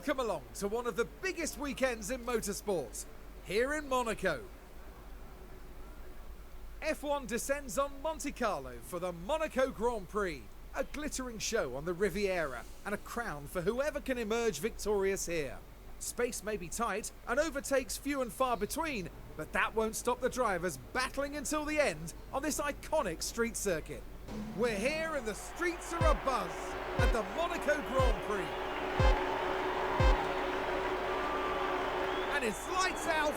Welcome along to one of the biggest weekends in motorsport, here in Monaco. F1 descends on Monte Carlo for the Monaco Grand Prix, a glittering show on the Riviera and a crown for whoever can emerge victorious here. Space may be tight and overtakes few and far between, but that won't stop the drivers battling until the end on this iconic street circuit. We're here and the streets are abuzz at the Monaco Grand Prix. And it's lights out,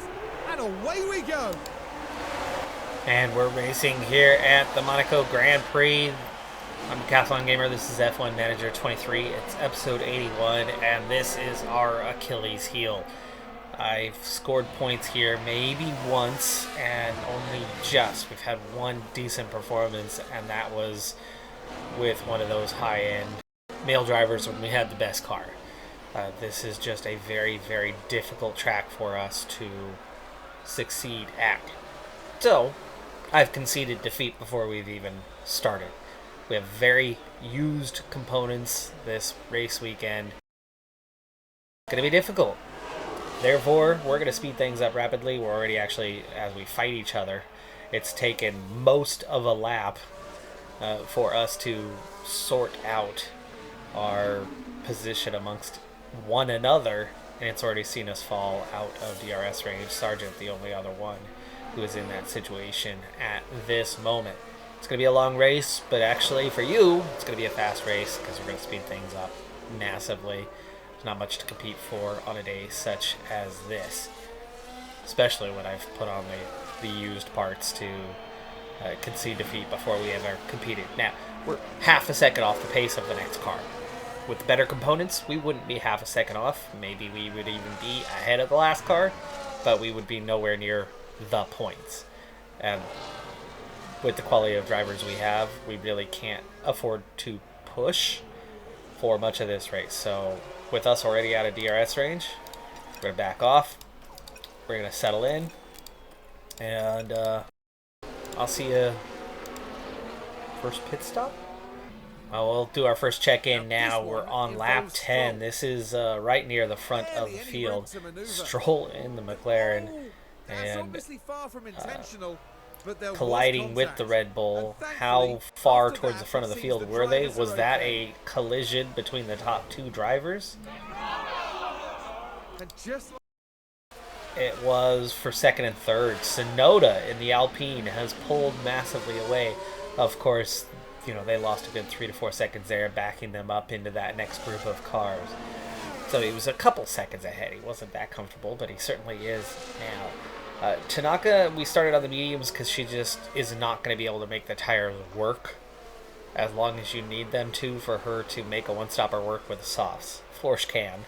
and away we go. And we're racing here at the Monaco Grand Prix. I'm Decathlon Gamer, this is F1 Manager 23, it's episode 81, and this is our Achilles heel. I've scored points here maybe once, and only just. We've had one decent performance, and that was with one of those high-end male drivers when we had the best car. This is just a very, very difficult track for us to succeed at. So, I've conceded defeat before we've even started. We have very used components this race weekend. It's going to be difficult. Therefore, we're going to speed things up rapidly. We're already actually, as we fight each other, it's taken most of a lap for us to sort out our position amongst one another, and it's already seen us fall out of DRS range. Sargent, the only other one who is in that situation at this moment. It's going to be a long race, but actually for you, it's going to be a fast race because we're going to speed things up massively. There's not much to compete for on a day such as this, especially when I've put on the used parts to concede defeat before we ever competed. Now, we're half a second off the pace of the next car. With better components, we wouldn't be half a second off. Maybe we would even be ahead of the last car, but we would be nowhere near the points. And with the quality of drivers we have, we really can't afford to push for much of this race. So with us already out of DRS range, we're going to back off. We're going to settle in. And I'll see you first pit stop. We'll do our first check-in now. We're on lap 10. This is right near the front of the field. Stroll in the McLaren and colliding with the Red Bull. How far towards the front of the field were they? Was that a collision between the top two drivers? It was for second and third. Sonoda in the Alpine has pulled massively away. Of course, you know, they lost a good 3 to 4 seconds there, backing them up into that next group of cars. So he was a couple seconds ahead. He wasn't that comfortable, but he certainly is now. Tanaka, we started on the mediums because she just is not going to be able to make the tires work as long as you need them to for her to make a one-stopper work with the softs. Florsch can,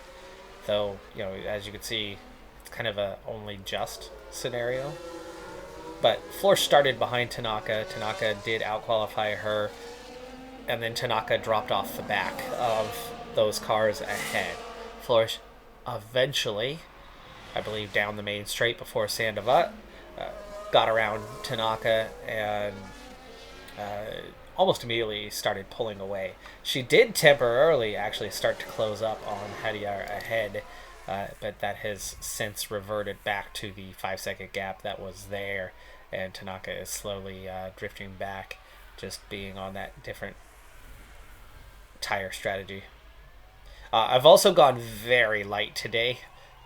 though, you know, as you can see, it's kind of a only just scenario. But Florsch started behind Tanaka. Tanaka did outqualify her, and then Tanaka dropped off the back of those cars ahead. Florsch eventually, I believe, down the main straight before Sandoval, got around Tanaka and almost immediately started pulling away. She did temporarily actually start to close up on Hadjar ahead, but that has since reverted back to the 5-second gap that was there, and Tanaka is slowly drifting back, just being on that different tire strategy. I've also gone very light today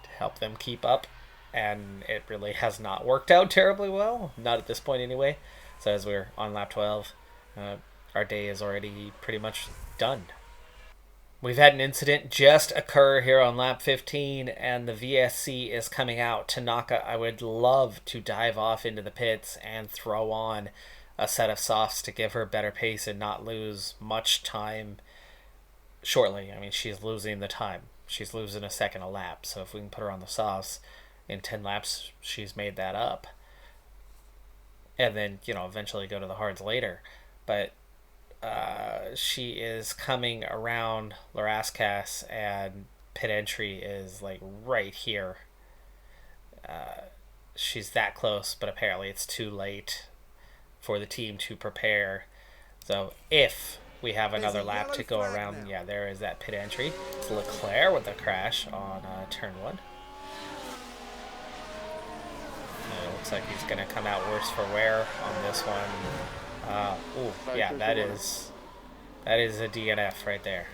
to help them keep up, and it really has not worked out terribly well, not at this point anyway. So as we're on lap 12, our day is already pretty much done. We've had an incident just occur here on lap 15, and the VSC is coming out. Tanaka, I would love to dive off into the pits and throw on a set of softs to give her better pace and not lose much time shortly. I mean, she's losing the time. She's losing a second a lap, so if we can put her on the softs in 10 laps, she's made that up. And then, you know, eventually go to the hards later. But she is coming around Larascas, and pit entry is like right here. She's that close, but apparently it's too late for the team to prepare. So if we have There's another a lap to yellow go flag around. now. Yeah, there is that pit entry. It's Leclerc with a crash on turn 1. And it looks like he's going to come out worse for wear on this one. Yeah, that is a DNF right there.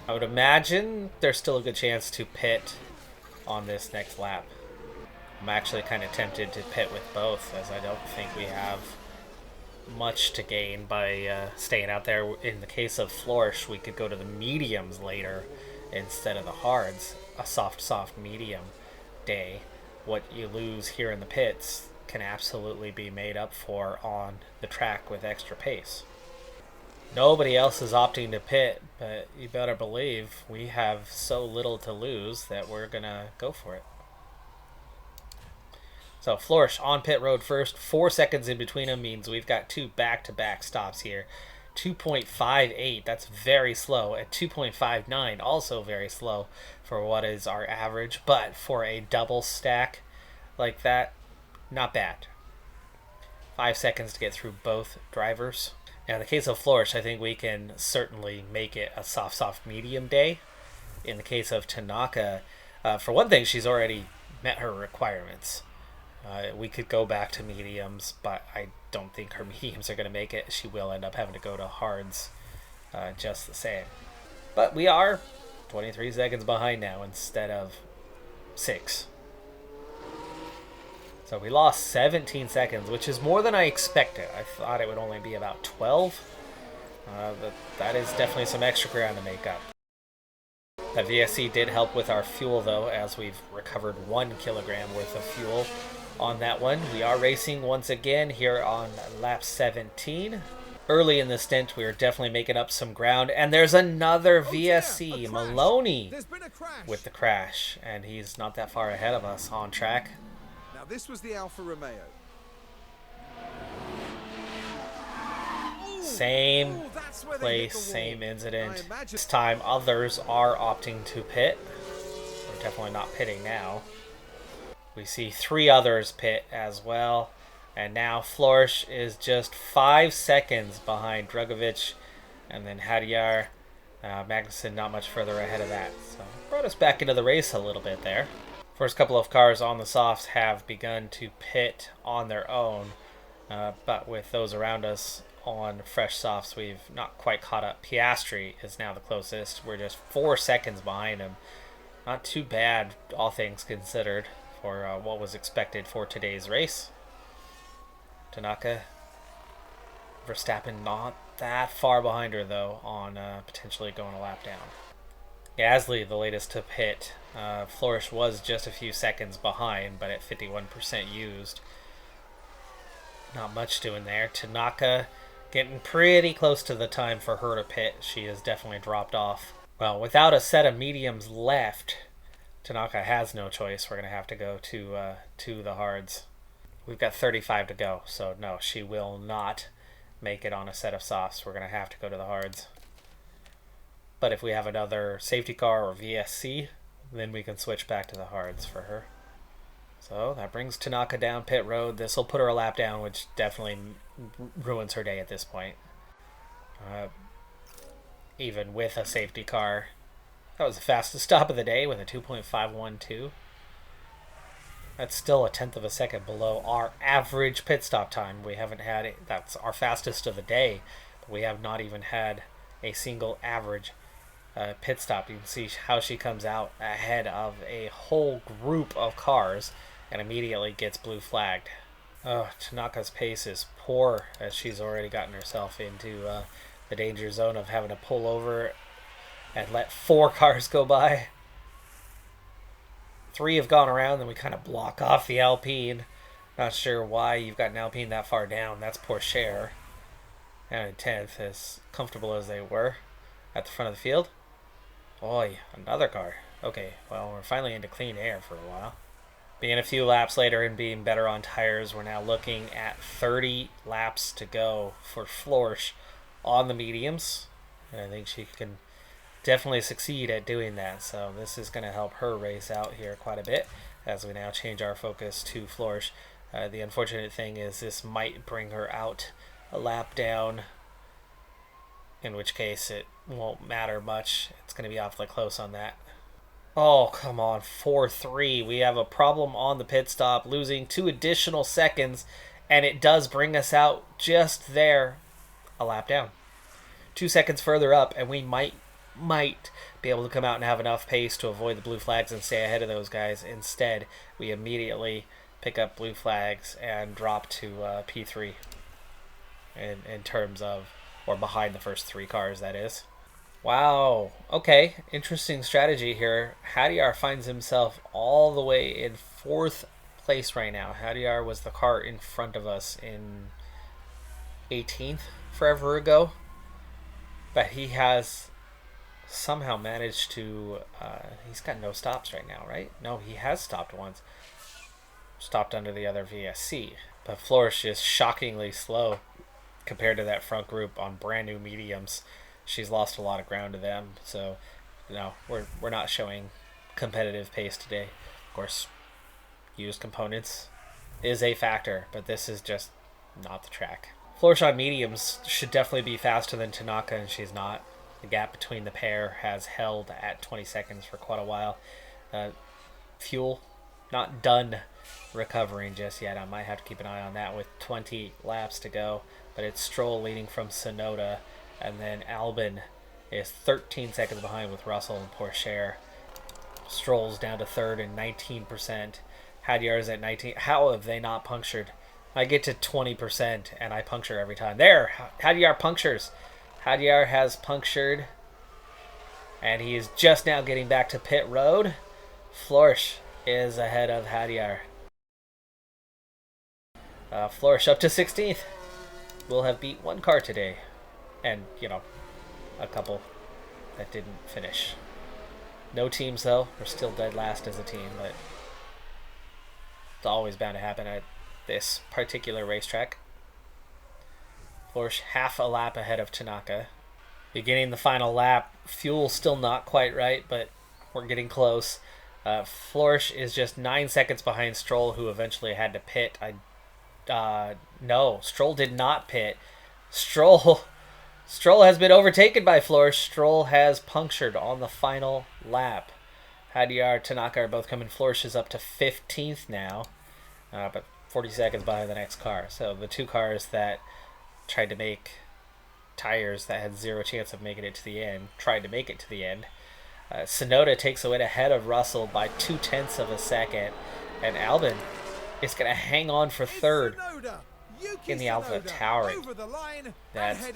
I would imagine there's still a good chance to pit on this next lap. I'm actually kind of tempted to pit with both, as I don't think we have much to gain by staying out there. In the case of Flourish, we could go to the mediums later instead of the hards. A soft medium day. What you lose here in the pits can absolutely be made up for on the track with extra pace. Nobody else is opting to pit, but you better believe we have so little to lose that we're gonna go for it. So Flourish on pit road first. 4 seconds in between them means we've got 2 back-to-back stops here. 2.58, that's very slow. At 2.59, also very slow for what is our average. But for a double stack like that, not bad. 5 seconds to get through both drivers. Now, in the case of Flourish, I think we can certainly make it a soft medium day. In the case of Tanaka, for one thing, she's already met her requirements. We could go back to mediums, but I don't think her mediums are going to make it. She will end up having to go to hards just the same. But we are 23 seconds behind now instead of 6. So we lost 17 seconds, which is more than I expected. I thought it would only be about 12. But that is definitely some extra ground to make up. The VSC did help with our fuel, though, as we've recovered 1 kilogram worth of fuel on that one. We are racing once again here on lap 17. Early in the stint, we are definitely making up some ground. And there's another VSC, Maloney, with the crash. And he's not that far ahead of us on track. Now this was the Alfa Romeo. Same place, same incident. This time others are opting to pit. We're definitely not pitting now. We see 3 others pit as well. And now Flourish is just 5 seconds behind Drugovic and then Hadjar. Magnussen not much further ahead of that. So brought us back into the race a little bit there. First couple of cars on the softs have begun to pit on their own, but with those around us on fresh softs, we've not quite caught up. Piastri is now the closest. We're just 4 seconds behind him. Not too bad, all things considered, for what was expected for today's race. Tanaka, Verstappen not that far behind her, though, on potentially going a lap down. Gasly, the latest to pit. Flourish was just a few seconds behind, but at 51% used. Not much doing there. Tanaka getting pretty close to the time for her to pit. She has definitely dropped off. Well, without a set of mediums left, Tanaka has no choice. We're going to have to go to the hards. We've got 35 to go, so no, she will not make it on a set of softs. We're going to have to go to the hards. But if we have another safety car or VSC, then we can switch back to the hards for her. So that brings Tanaka down pit road. This will put her a lap down, which definitely ruins her day at this point. Even with a safety car. That was the fastest stop of the day with a 2.512. That's still 1/10 of a second below our average pit stop time. We haven't had it. That's our fastest of the day, but we have not even had a single average pit stop. You can see how she comes out ahead of a whole group of cars and immediately gets blue flagged. Tanaka's pace is poor, as she's already gotten herself into the danger zone of having to pull over and let 4 cars go by. 3 have gone around, then we kind of block off the Alpine. Not sure why you've got an Alpine that far down. That's poor share. And in 10th, as comfortable as they were at the front of the field. Boy, another car. Okay, well, we're finally into clean air for a while. Being a few laps later and being better on tires, we're now looking at 30 laps to go for Flourish on the mediums. And I think she can definitely succeed at doing that. So this is going to help her race out here quite a bit as we now change our focus to Flourish. The unfortunate thing is this might bring her out a lap down in which case it won't matter much. It's going to be awfully close on that. Oh, come on, 4-3. We have a problem on the pit stop, losing 2 additional seconds, and it does bring us out just there, a lap down. 2 seconds further up, and we might be able to come out and have enough pace to avoid the blue flags and stay ahead of those guys. Instead, we immediately pick up blue flags and drop to P3 in terms of, or behind the first 3 cars, that is. Wow. Okay. Interesting strategy here. Hadjar finds himself all the way in 4th place right now. Hadjar was the car in front of us in 18th forever ago. But he has somehow managed to... he's got no stops right now, right? No, he has stopped once. Stopped under the other VSC. But Florish is shockingly slow compared to that front group on brand new mediums. She's lost a lot of ground to them, so no, we're not showing competitive pace today. Of course, used components is a factor, but this is just not the track. Florish on mediums should definitely be faster than Tanaka, and she's not. The gap between the pair has held at 20 seconds for quite a while. Fuel, not done recovering just yet. I might have to keep an eye on that with 20 laps to go, but it's Stroll leading from Sonoda. And then Albon is 13 seconds behind with Russell and Pourchaire. Stroll's down to 3rd and 19%. Hadjar's at 19. How have they not punctured? I get to 20% and I puncture every time. There, Hadjar punctures. Hadjar has punctured. And he is just now getting back to pit road. Florish is ahead of Hadjar. Florish up to 16th. We'll have beat 1 car today. And, a couple that didn't finish. No teams, though. We're still dead last as a team, but it's always bound to happen at this particular racetrack. Florish half a lap ahead of Tanaka. Beginning the final lap, fuel still not quite right, but we're getting close. Florish is just 9 seconds behind Stroll, who eventually had to pit. No, Stroll did not pit. Stroll has been overtaken by Florish. Stroll has punctured on the final lap. Hadjar, Tanaka are both coming. Florish is up to 15th now, but 40 seconds behind the next car. So the 2 cars that tried to make tires that had 0 chance of making it to the end tried to make it to the end. Sonoda takes the win ahead of Russell by 0.2 of a second, and Albon is going to hang on for 3rd. In the Alpha Towering. That's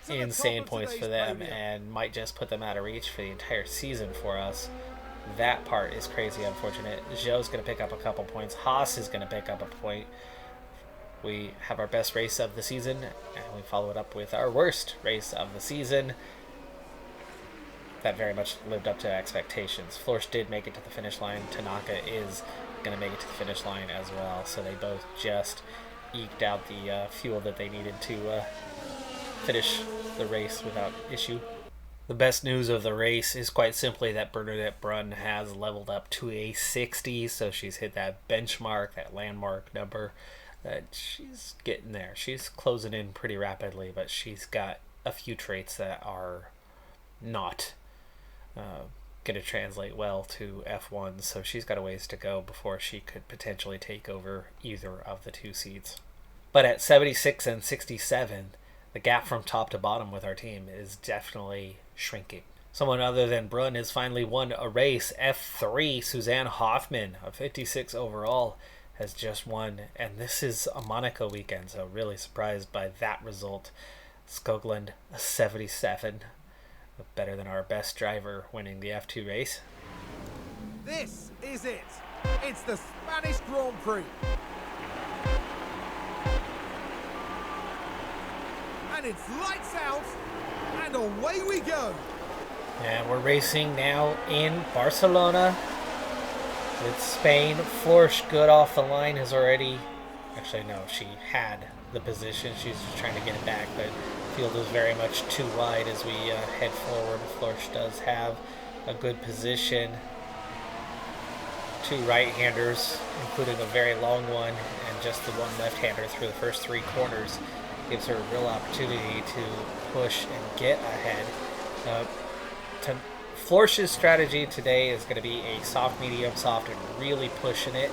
insane points for them and might just put them out of reach for the entire season for us. That part is crazy unfortunate. Zhou's going to pick up a couple points. Haas is going to pick up a point. We have our best race of the season, and we follow it up with our worst race of the season. That very much lived up to expectations. Florish did make it to the finish line. Tanaka is going to make it to the finish line as well, so they both just eked out the fuel that they needed to finish the race without issue. The best news of the race is quite simply that Bernadette Brunn has leveled up to a 60, so she's hit that benchmark, that landmark number. That she's getting there. She's closing in pretty rapidly, but she's got a few traits that are not going to translate well to F1, so she's got a ways to go before she could potentially take over either of the 2 seats. But at 76 and 67, the gap from top to bottom with our team is definitely shrinking. Someone other than Brunn has finally won a race. F3, Suzanne Hoffman, a 56 overall, has just won, and this is a Monaco weekend, so really surprised by that result. Skoglund, a 77. Better than our best driver winning the F2 race. This is it. It's the Spanish Grand Prix. And it's lights out, and away we go. And we're racing now in Barcelona with Spain. Florish good off the line has already... Actually, no, she had the position. She's just trying to get it back, but field is very much too wide as we head forward. Florish does have a good position. 2 right-handers, including a very long one, and just the 1 left-hander through the first 3 corners gives her a real opportunity to push and get ahead. Florsch's strategy today is going to be a soft, medium, soft, and really pushing it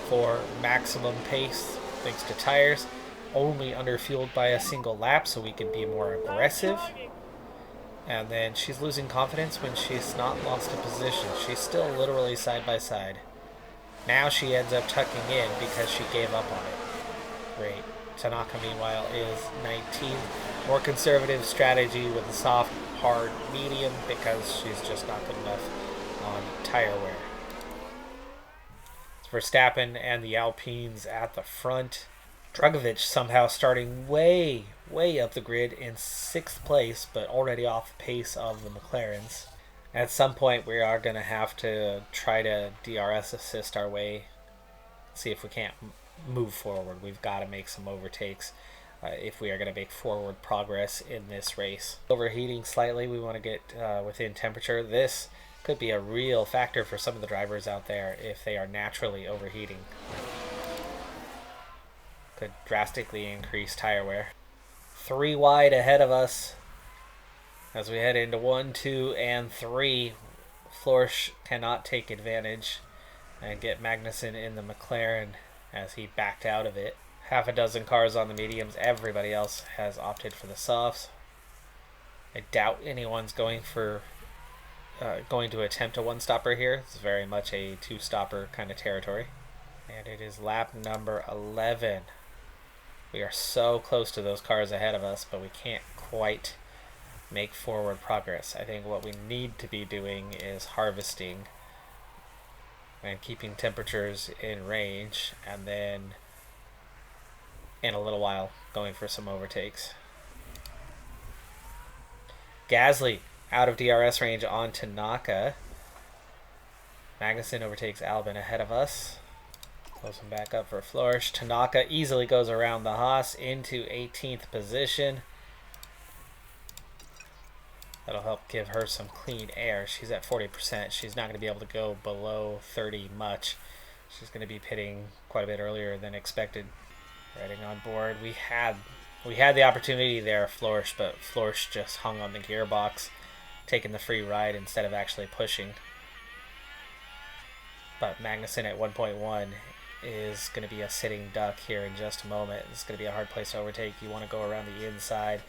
for maximum pace thanks to tires. Only underfueled by a single lap so we can be more aggressive. And then she's losing confidence when she's not lost a position. She's still literally side by side. Now she ends up tucking in because she gave up on it. Great. Tanaka, meanwhile, is 19th. More conservative strategy with a soft, hard, medium because she's just not good enough on tire wear. It's Verstappen and the Alpines at the front. Dragovic somehow starting way up the grid in 6th place, but already off the pace of the McLarens. At some point, we are going to have to try to DRS assist our way, see if we can't move forward. We've got to make some overtakes if we are going to make forward progress in this race. Overheating slightly, we want to get within temperature. This could be a real factor for some of the drivers out there if they are naturally overheating. Could drastically increase tire wear. 3 wide ahead of us as we head into 1, 2, and 3. Florsch cannot take advantage and get Magnussen in the McLaren as he backed out of it. Half a dozen cars on the mediums. Everybody else has opted for the softs. I doubt anyone's going to attempt a one-stopper here. It's very much a two-stopper kind of territory. And it is lap number 11. We are so close to those cars ahead of us, but we can't quite make forward progress. I think what we need to be doing is harvesting and keeping temperatures in range, and then in a little while going for some overtakes. Gasly out of DRS range on Tanaka. Magnussen overtakes Albon ahead of us. Close him back up for Florsch. Tanaka easily goes around the Haas into 18th position. That'll help give her some clean air. She's at 40%. She's not going to be able to go below 30 much. She's going to be pitting quite a bit earlier than expected. Riding on board. We had the opportunity there, Florsch, but Florsch just hung on the gearbox, taking the free ride instead of actually pushing. But Magnussen at 1.1 is going to be a sitting duck here in just a moment. It's going to be a hard place to overtake. You want to go around the inside,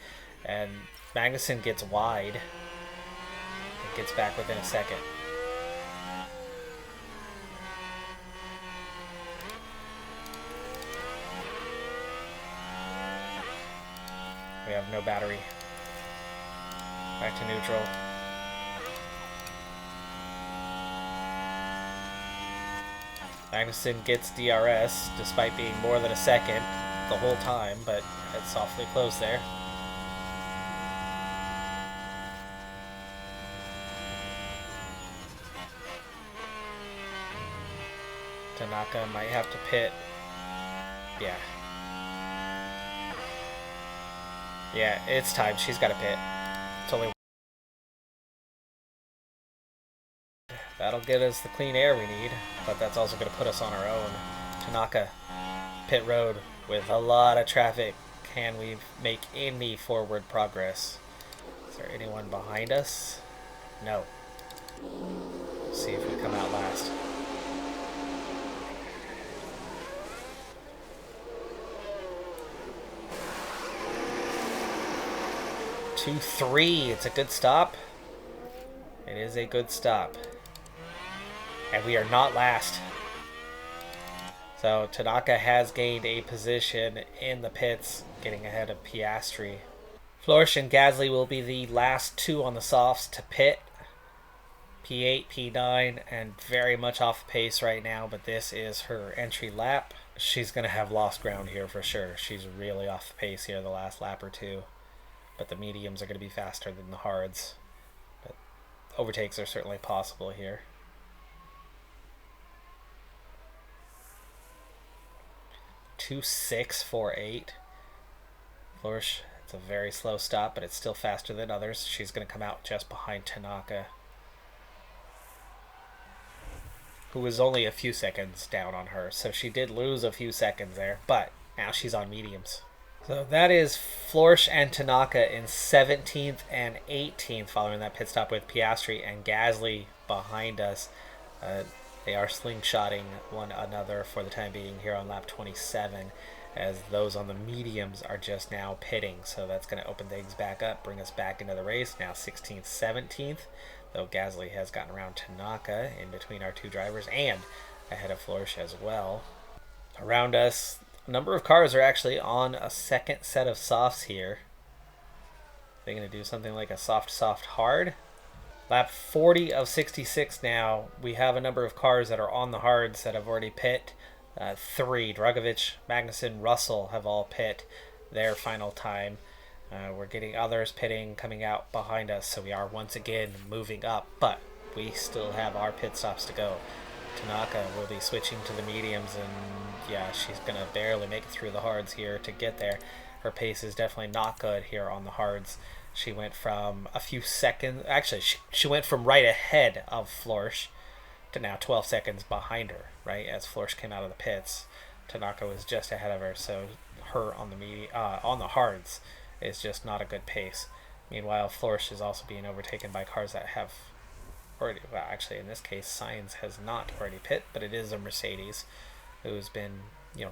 and Magnussen gets wide and gets back within a second. We have no battery. Back to neutral. Magnussen gets DRS despite being more than a second the whole time, but it's awfully close there. Tanaka might have to pit. Yeah, it's time. She's got to pit. It's only... That'll get us the clean air we need, but that's also going to put us on our own. Tanaka, pit road with a lot of traffic. Can we make any forward progress? Is there anyone behind us? No. Let's see if we come out last. 2-3. It's a good stop. It is a good stop. And we are not last. So Tanaka has gained a position in the pits, getting ahead of Piastri. Florsch and Gasly will be the last two on the softs to pit. P8, P9, and very much off pace right now, but this is her entry lap. She's going to have lost ground here for sure. She's really off pace here the last lap or two. But the mediums are going to be faster than the hards. But overtakes are certainly possible here. Two 6-4-8. Florsch, it's a very slow stop, but it's still faster than others. She's going to come out just behind Tanaka, who was only a few seconds down on her. So she did lose a few seconds there, but now she's on mediums. So that is Florsch and Tanaka in 17th and 18th, following that pit stop with Piastri and Gasly behind us. They are slingshotting one another for the time being here on lap 27, as those on the mediums are just now pitting. So that's going to open things back up, bring us back into the race. Now 16th, 17th, though Gasly has gotten around Tanaka in between our two drivers and ahead of Florsch as well. Around us, a number of cars are actually on a second set of softs here. They're going to do something like a soft, hard. Lap 40 of 66 now. We have a number of cars that are on the hards that have already pit. 3, Drugovich, Magnussen, Russell have all pit their final time. We're getting others pitting, coming out behind us, so we are once again moving up, but we still have our pit stops to go. Tanaka will be switching to the mediums, and yeah, she's going to barely make it through the hards here to get there. Her pace is definitely not good here on the hards. She went from a few seconds, actually, she went from right ahead of Florsch to now 12 seconds behind her, right, as Florsch came out of the pits. Tanaka was just ahead of her, so her on the hards is just not a good pace. Meanwhile, Florsch is also being overtaken by cars that have already, well, actually in this case, Sainz has not already pit, but it is a Mercedes who's been,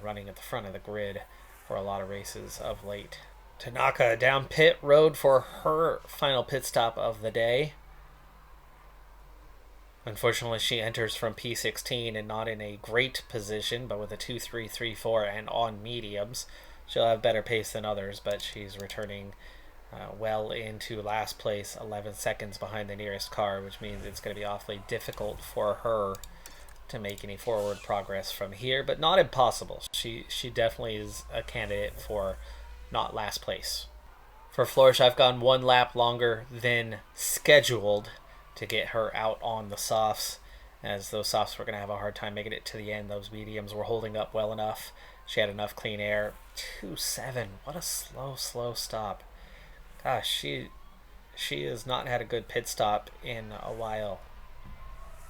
running at the front of the grid for a lot of races of late. Tanaka down pit road for her final pit stop of the day. Unfortunately, she enters from P16 and not in a great position, but with a 2.334 and on mediums. She'll have better pace than others, but she's returning well into last place, 11 seconds behind the nearest car, which means it's going to be awfully difficult for her to make any forward progress from here, but not impossible. She definitely is a candidate for not last place. For Florsch, I've gone one lap longer than scheduled to get her out on the softs, as those softs were going to have a hard time making it to the end. Those mediums were holding up well enough. She had enough clean air. 2.7. What a slow stop. Gosh, she has not had a good pit stop in a while.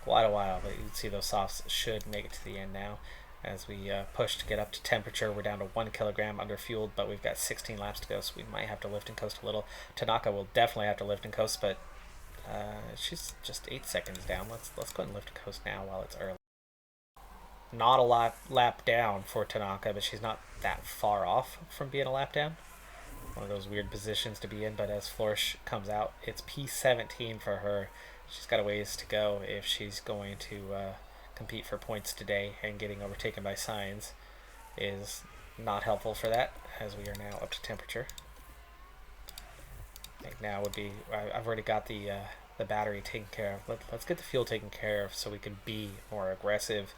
Quite a while, but you can see those softs should make it to the end now. As we push to get up to temperature, we're down to 1 kilogram under fueled, but we've got 16 laps to go, so we might have to lift and coast a little. Tanaka will definitely have to lift and coast, but she's just 8 seconds down. Let's go ahead and lift and coast now while it's early. Not a lap down for Tanaka, but she's not that far off from being a lap down. One of those weird positions to be in, but as Florsch comes out, it's P17 for her. She's got a ways to go if she's going to compete for points today, and getting overtaken by Sainz is not helpful for that, as we are now up to temperature. I think now would be, I've already got the battery taken care of. Let's get the fuel taken care of so we can be more aggressive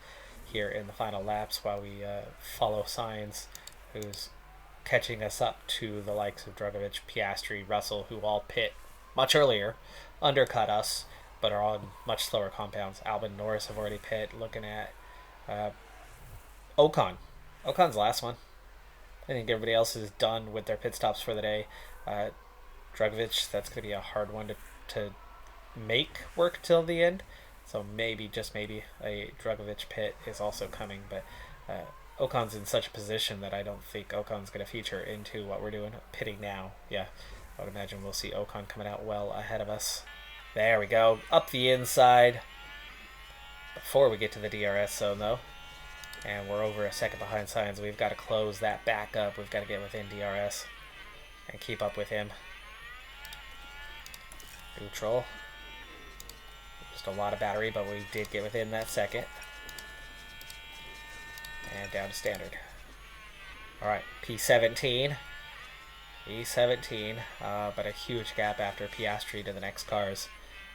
here in the final laps while we follow Sainz, who's catching us up to the likes of Drugovich, Piastri, Russell, who all pit much earlier, undercut us, but are on much slower compounds. Albon, Norris have already pit. Looking at Ocon. Ocon's last one. I think everybody else is done with their pit stops for the day. Drugovich, that's going to be a hard one to make work till the end. So maybe, just maybe, a Drugovich pit is also coming. But Ocon's in such a position that I don't think Ocon's going to feature into what we're doing. Pitting now. Yeah, I would imagine we'll see Ocon coming out well ahead of us. There we go. Up the inside. Before we get to the DRS zone, though. And we're over a second behind Sainz. We've got to close that back up. We've got to get within DRS and keep up with him. Neutral. Just a lot of battery, but we did get within that second. And down to standard. Alright, P17. P17, but a huge gap after Piastri to the next cars.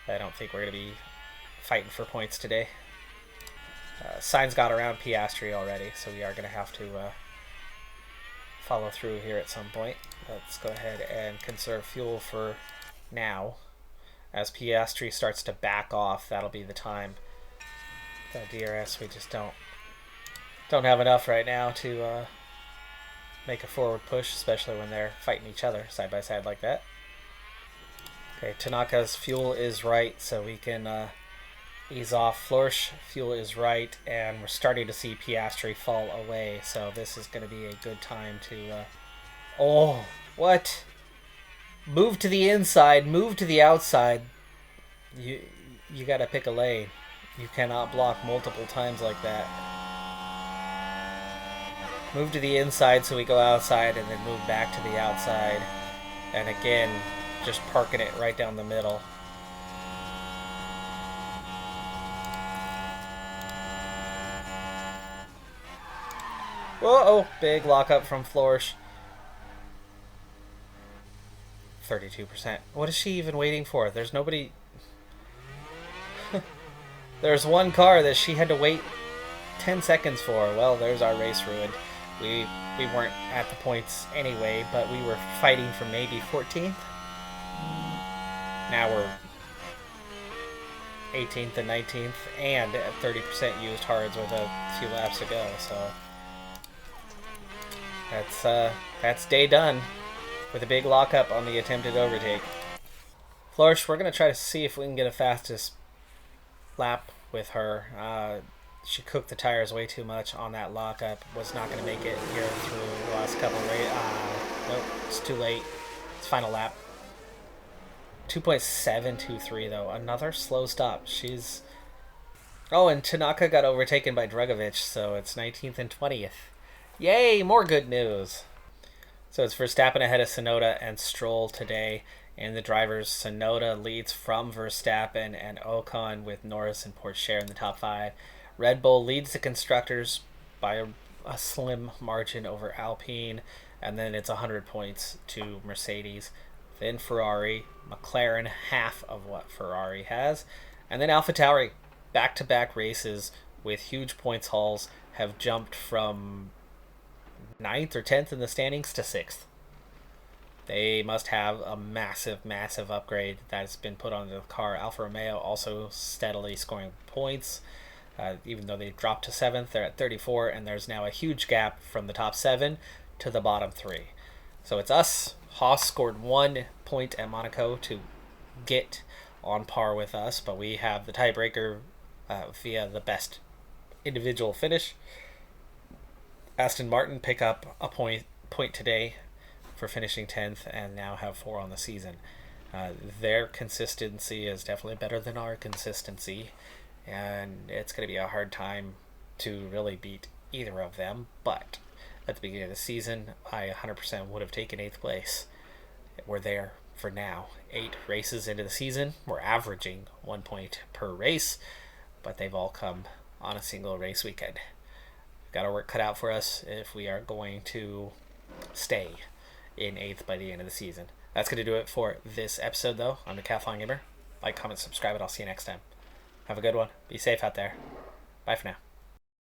I don't think we're going to be fighting for points today. Sainz got around Piastri already, so we are going to have to follow through here at some point. Let's go ahead and conserve fuel for now. As Piastri starts to back off, that'll be the time. The DRS, we just don't have enough right now to make a forward push, especially when they're fighting each other side by side like that. Okay, Tanaka's fuel is right, so we can ease off. Florsch, fuel is right, and we're starting to see Piastri fall away, so this is going to be a good time to Oh, what? Move to the inside, move to the outside. You gotta pick a lane. You cannot block multiple times like that. Move to the inside so we go outside and then move back to the outside. And again, just parking it right down the middle. Whoa, big lockup from Florsch. 32%. What is she even waiting for? There's nobody... There's one car that she had to wait 10 seconds for. Well, there's our race ruined. We weren't at the points anyway, but we were fighting for maybe 14th. Now we're 18th and 19th, and at 30% used hards with a few laps to go. So that's day done with a big lockup on the attempted overtake. Florsch, we're gonna try to see if we can get a fastest lap with her. She cooked the tires way too much on that lockup. Was not going to make it here through the last couple of races. Nope, it's too late. It's final lap. 2.723 though. Another slow stop. She's... Oh, and Tanaka got overtaken by Drugovich, so it's 19th and 20th. Yay, more good news. So it's Verstappen ahead of Tsunoda and Stroll today. And the drivers, Tsunoda leads from Verstappen and Ocon with Norris and Pourchaire in the top 5. Red Bull leads the constructors by a slim margin over Alpine, and then it's 100 points to Mercedes. Then Ferrari, McLaren half of what Ferrari has, and then AlphaTauri, back-to-back races with huge points hauls, have jumped from 9th or 10th in the standings to 6th. They must have a massive, massive upgrade that's been put on the car. Alfa Romeo also steadily scoring points. Even though they dropped to 7th, they're at 34, and there's now a huge gap from the top 7 to the bottom 3. So it's us. Haas scored 1 point at Monaco to get on par with us, but we have the tiebreaker via the best individual finish. Aston Martin pick up a point today for finishing 10th and now have 4 on the season. Their consistency is definitely better than our consistency, and it's going to be a hard time to really beat either of them. But at the beginning of the season, I 100% would have taken 8th place. We're there for now. 8 races into the season, we're averaging 1 point per race, but they've all come on a single race weekend. Got our work cut out for us if we are going to stay in 8th by the end of the season. That's going to do it for this episode, though. I'm Decathlon Gamer. Like, comment, subscribe, and I'll see you next time. Have a good one. Be safe out there. Bye for now.